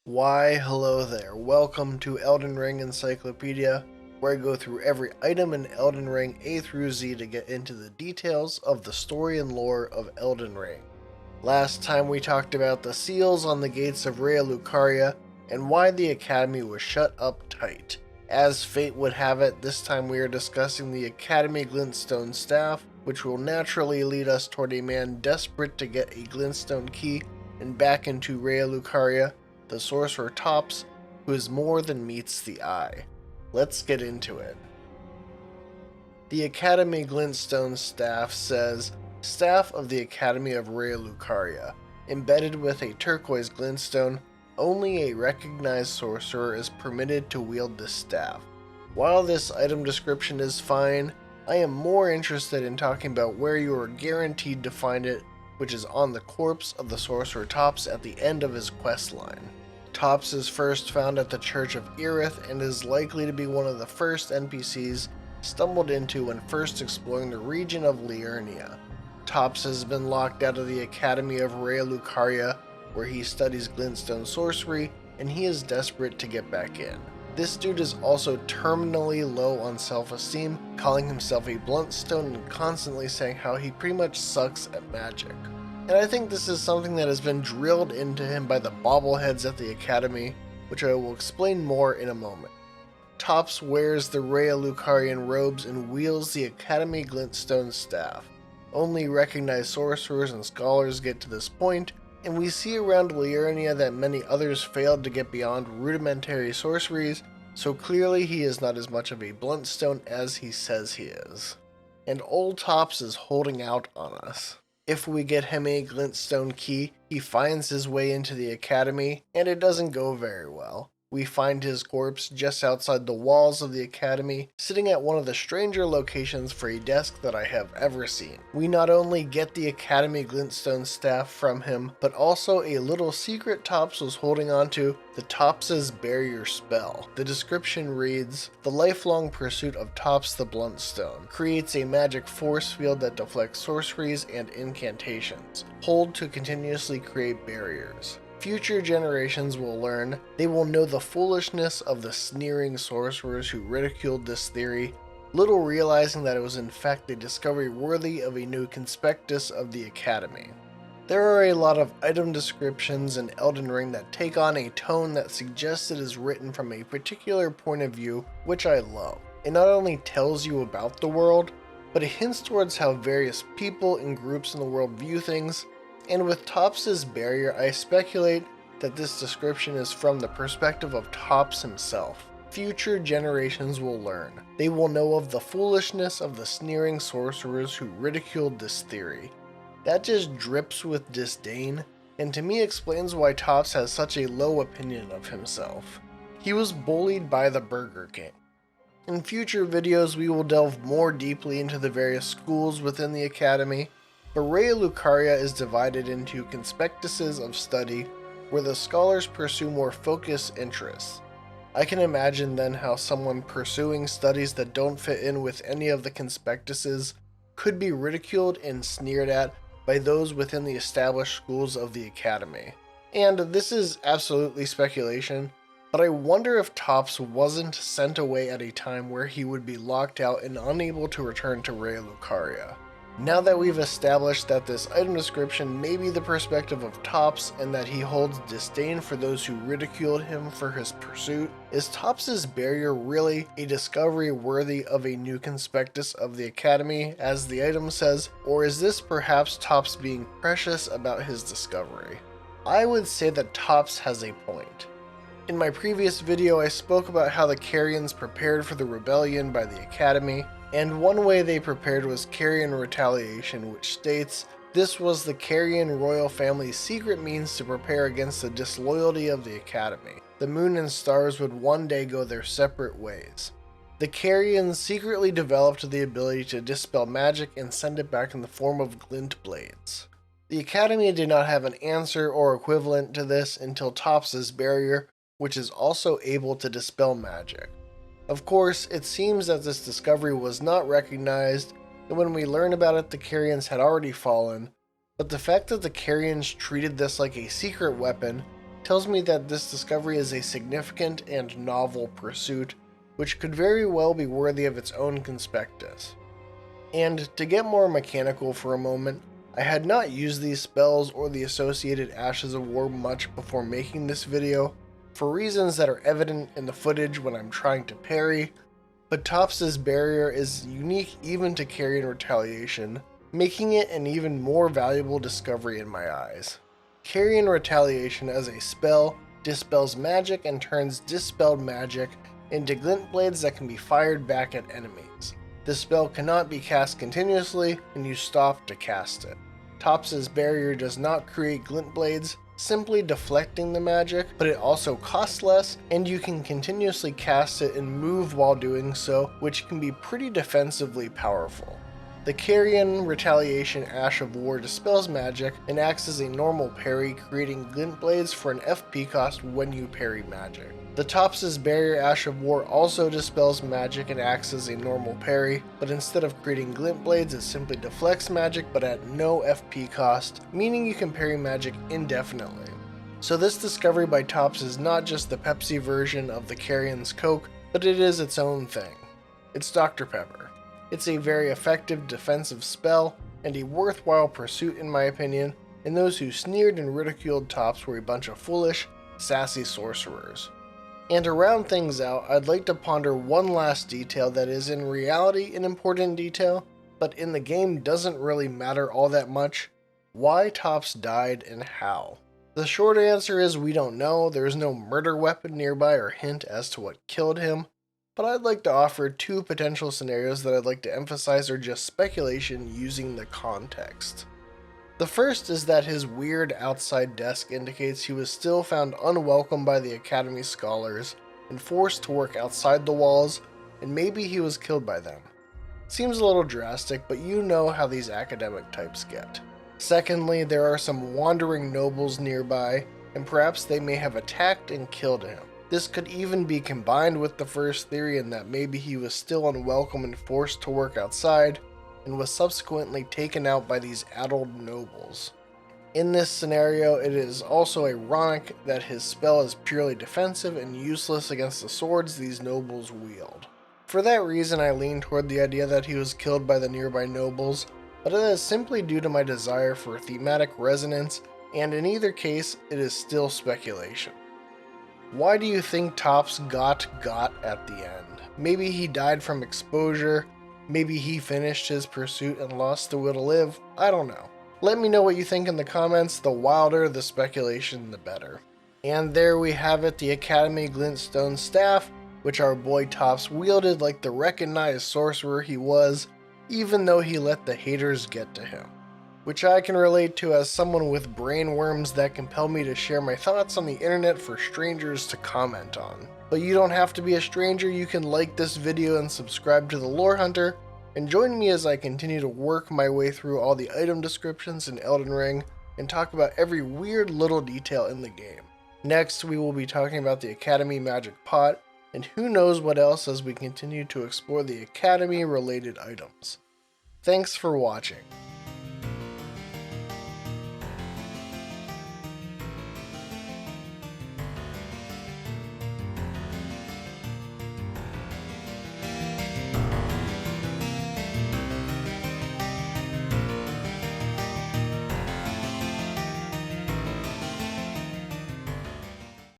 Why, hello there. Welcome to Elden Ring Encyclopedia, where I go through every item in Elden Ring A through Z to get into the details of the story and lore of Elden Ring. Last time we talked about the seals on the gates of Raya Lucaria and why the Academy was shut up tight. As fate would have it, this time we are discussing the Academy Glintstone staff, which will naturally lead us toward a man desperate to get a Glintstone key and back into Raya Lucaria, the sorcerer THOPS, who is more than meets the eye. Let's get into it. The Academy Glintstone staff says, Staff of the Academy of Raya Lucaria, embedded with a turquoise glintstone. Only a recognized sorcerer is permitted to wield this staff. While this item description is fine, I am more interested in talking about where you are guaranteed to find it, which is on the corpse of the sorcerer THOPS at the end of his quest line. THOPS is first found at the Church of Irith and is likely to be one of the first NPCs stumbled into when first exploring the region of Liurnia. THOPS has been locked out of the Academy of Raya Lucaria, where he studies glintstone sorcery, and he is desperate to get back in. This dude is also terminally low on self-esteem, calling himself a bluntstone and constantly saying how he pretty much sucks at magic. And I think this is something that has been drilled into him by the bobbleheads at the Academy, which I will explain more in a moment. THOPS wears the Raya Lucarian robes and wields the Academy Glintstone staff. Only recognized sorcerers and scholars get to this point, and we see around Liurnia that many others failed to get beyond rudimentary sorceries, so clearly he is not as much of a bluntstone as he says he is. And old THOPS is holding out on us. If we get him a glintstone key, he finds his way into the Academy, and it doesn't go very well. We find his corpse just outside the walls of the Academy, sitting at one of the stranger locations for a desk that I have ever seen. We not only get the Academy Glintstone staff from him, but also a little secret THOPS was holding onto, the THOPS'S barrier spell. The description reads, the lifelong pursuit of THOPS the Bluntstone creates a magic force field that deflects sorceries and incantations. Hold to continuously create barriers. Future generations will learn, they will know the foolishness of the sneering sorcerers who ridiculed this theory, little realizing that it was in fact a discovery worthy of a new conspectus of the Academy. There are a lot of item descriptions in Elden Ring that take on a tone that suggests it is written from a particular point of view, which I love. It not only tells you about the world, but it hints towards how various people and groups in the world view things. And with THOPS'S barrier, I speculate that this description is from the perspective of THOPS himself. Future generations will learn. They will know of the foolishness of the sneering sorcerers who ridiculed this theory. That just drips with disdain, and to me explains why THOPS has such a low opinion of himself. He was bullied by the Burger King. In future videos, we will delve more deeply into the various schools within the Academy. But Raya Lucaria is divided into conspectuses of study, where the scholars pursue more focused interests. I can imagine then how someone pursuing studies that don't fit in with any of the conspectuses could be ridiculed and sneered at by those within the established schools of the Academy. And this is absolutely speculation, but I wonder if THOPS wasn't sent away at a time where he would be locked out and unable to return to Raya Lucaria. Now that we've established that this item description may be the perspective of THOPS and that he holds disdain for those who ridiculed him for his pursuit, is THOPS'S barrier really a discovery worthy of a new conspectus of the Academy, as the item says, or is this perhaps THOPS being precious about his discovery? I would say that THOPS has a point. In my previous video, I spoke about how the Carians prepared for the rebellion by the Academy, and one way they prepared was Carian retaliation, which states, this was the Carian royal family's secret means to prepare against the disloyalty of the Academy. The moon and stars would one day go their separate ways. The Carians secretly developed the ability to dispel magic and send it back in the form of glint blades. The Academy did not have an answer or equivalent to this until THOPS'S barrier, which is also able to dispel magic. Of course, it seems that this discovery was not recognized, and when we learn about it, the Carians had already fallen, but the fact that the Carians treated this like a secret weapon tells me that this discovery is a significant and novel pursuit, which could very well be worthy of its own conspectus. And to get more mechanical for a moment, I had not used these spells or the associated Ashes of War much before making this video, for reasons that are evident in the footage when I'm trying to parry, but THOPS'S barrier is unique even to Carrion Retaliation, making it an even more valuable discovery in my eyes. Carrion Retaliation as a spell dispels magic and turns dispelled magic into glint blades that can be fired back at enemies. The spell cannot be cast continuously, and you stop to cast it. THOPS'S barrier does not create glint blades, simply deflecting the magic, but it also costs less, and you can continuously cast it and move while doing so, which can be pretty defensively powerful. The Carrion Retaliation Ash of War dispels magic and acts as a normal parry, creating glint blades for an FP cost when you parry magic. The THOPS'S Barrier Ash of War also dispels magic and acts as a normal parry, but instead of creating glint blades, it simply deflects magic but at no FP cost, meaning you can parry magic indefinitely. So this discovery by THOPS is not just the Pepsi version of the Carrion's Coke, but it is its own thing. It's Dr. Pepper. It's a very effective defensive spell, and a worthwhile pursuit in my opinion, and those who sneered and ridiculed THOPS were a bunch of foolish, sassy sorcerers. And to round things out, I'd like to ponder one last detail that is in reality an important detail, but in the game doesn't really matter all that much. Why THOPS died and how? The short answer is we don't know. There is no murder weapon nearby or hint as to what killed him, but I'd like to offer two potential scenarios that I'd like to emphasize are just speculation using the context. The first is that his weird outside desk indicates he was still found unwelcome by the Academy scholars and forced to work outside the walls, and maybe he was killed by them. Seems a little drastic, but you know how these academic types get. Secondly, there are some wandering nobles nearby, and perhaps they may have attacked and killed him. This could even be combined with the first theory in that maybe he was still unwelcome and forced to work outside, and was subsequently taken out by these addled nobles. In this scenario, it is also ironic that his spell is purely defensive and useless against the swords these nobles wield. For that reason, I lean toward the idea that he was killed by the nearby nobles, but it is simply due to my desire for thematic resonance, and in either case, it is still speculation. Why do you think THOPS got at the end? Maybe he died from exposure. Maybe he finished his pursuit and lost the will to live. I don't know. Let me know what you think in the comments. The wilder the speculation, the better. And there we have it, the Academy Glintstone staff, which our boy THOPS wielded like the recognized sorcerer he was, even though he let the haters get to him. Which I can relate to as someone with brain worms that compel me to share my thoughts on the internet for strangers to comment on. But you don't have to be a stranger. You can like this video and subscribe to the Lore Hunter, and join me as I continue to work my way through all the item descriptions in Elden Ring and talk about every weird little detail in the game. Next, we will be talking about the Academy Magic Pot, and who knows what else as we continue to explore the Academy related items. Thanks for watching.